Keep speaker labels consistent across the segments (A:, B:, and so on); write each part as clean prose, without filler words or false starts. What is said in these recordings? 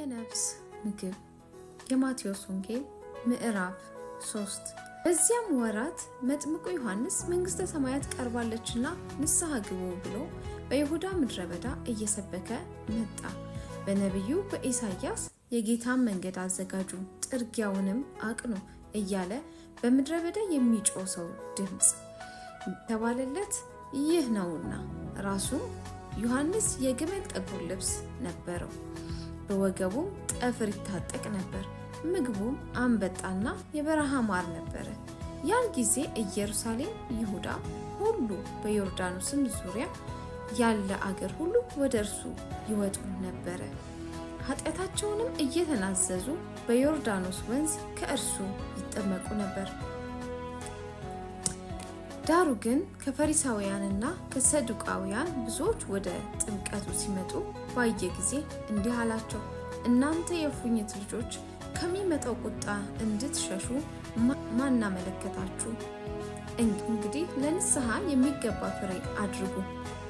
A: የነፍስ ምግብ የማቴዎስ ወንጌል ምዕራፍ 3 በዚያም ወራት መጥምቁ ዮሐንስ መንግስተ ሰማያት ቀርባለችና ንስሐ ግቡ ብሎ በይሁዳ ምድረ በዳ እየሰበከ መጣ። በነቢዩ በኢሳይያስ የጌታን መንገድ አዘጋጁ ጥርጊያውንም አቅኑ እያለ በምድረ በዳ የሚጮህ ሰው ድምጽ ተባለለት ይህ ነውና። ራሱ ዮሐንስ የግመል ጠጉር ልብስ ነበረው፣ በወገቡም ጠፍር ይታጠቅ ነበር። ምግቡም አንበጣና የበረሃ ማር ነበረ። ያን ጊዜ ኢየሩሳሌም፣ ይሁዳ ሁሉ በዮርዳኖስም ዙሪያ ያለ አገር ሁሉ ወደ እርሱ ይወጡ ነበረ። ኃጢአታቸውንም እየተናዘዙ በዮርዳኖስ ወንዝ ከእርሱ ይጠመቁ ነበር። ዳሩ ግን ከፈሪሳውያንና ከሰዱቃውያን ብዙዎች ወደ ጥምቀቱ ሲመጡ ባየ ጊዜ እንዲህ አላቸው፣ እናንተ የእፉኝት ልጆች ከሚመጣው ቁጣ እንድትሸሹ ማን አመለከታችሁ? እንግዲህ ለንስሐ የሚገባ ፍሬ አድርጉ።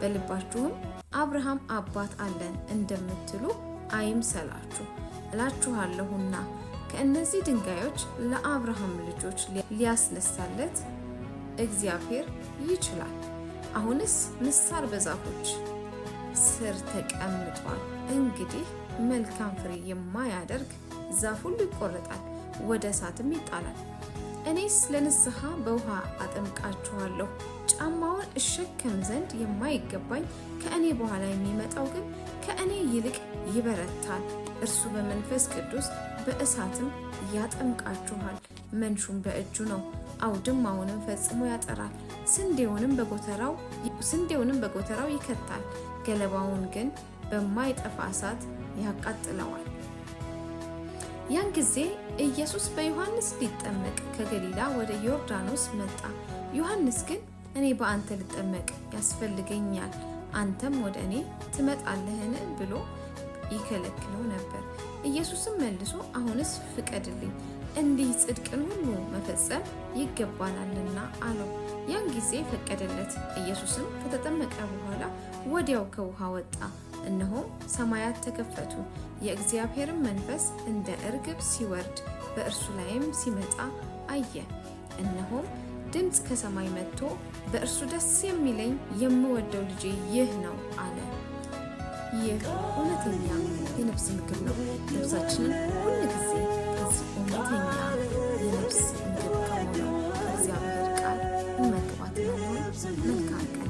A: በልባችሁም አብርሃም አባት አለን እንደምትሉ አይምሰላችሁ። እላችኋለሁና ከእነዚህ ድንጋዮች ለአብርሃም ልጆች ሊያስነሳለት እግዚአብሔር ይችላል። አሁንስ ምሳር በዛፎች ስር ተቀምጧል። እንግዲህ መልካም ፍሬ የማያደርግ ዛፍ ሁሉ ይቆረጣል፣ ወደ እሳትም ይጣላል። እኔስ ለንስሐ በውሃ አጠምቃችኋለሁ። ጫማውን እሸከም ዘንድ የማይገባኝ ከእኔ በኋላ የሚመጣው ግን ከእኔ ይልቅ ይበረታል። እርሱ በመንፈስ ቅዱስ በእሳትም ያጠምቃችኋል። መንሹም በእጁ ነው፣ አውድማውንም ፈጽሞ ያጠራል፣ ስንዴውንም በጎተራው ይከታል፣ ገለባውን ግን በማይጠፋ እሳት ያቃጥለዋል። ያን ጊዜ ኢየሱስ በዮሐንስ ሊጠመቅ ከገሊላ ወደ ዮርዳኖስ መጣ። ዮሐንስ ግን እኔ በአንተ ልጠመቅ ያስፈልገኛል፣ አንተም ወደ እኔ ትመጣለህን ብሎ ይከለክለው ነበር። ኢየሱስም መልሶ አሁንስ ፍቀድልኝ፣ እንዲህ ጽድቅን ሁሉ መፈጸም ይገባናልና አለው። ያን ጊዜ ፈቀደለት። ኢየሱስም ከተጠመቀ በኋላ ወዲያው ከውሃ ወጣ። እነሆም ሰማያት ተከፈቱ፣ የእግዚአብሔርን መንፈስ እንደ እርግብ ሲወርድ በእርሱ ላይም ሲመጣ አየ። እነሆም ድምፅ ከሰማይ መጥቶ በእርሱ ደስ የሚለኝ የምወደው ልጄ ይህ ነው አለ። ይህ እውነተኛ የነፍስ ምግብ ነው። ነፍሳችንን ሁል ጊዜ ከዚህ እውነተኛ የነፍስ ምግብ ከሆነው እግዚአብሔር ቃል እንመግባት ነው። መልካም ቀን።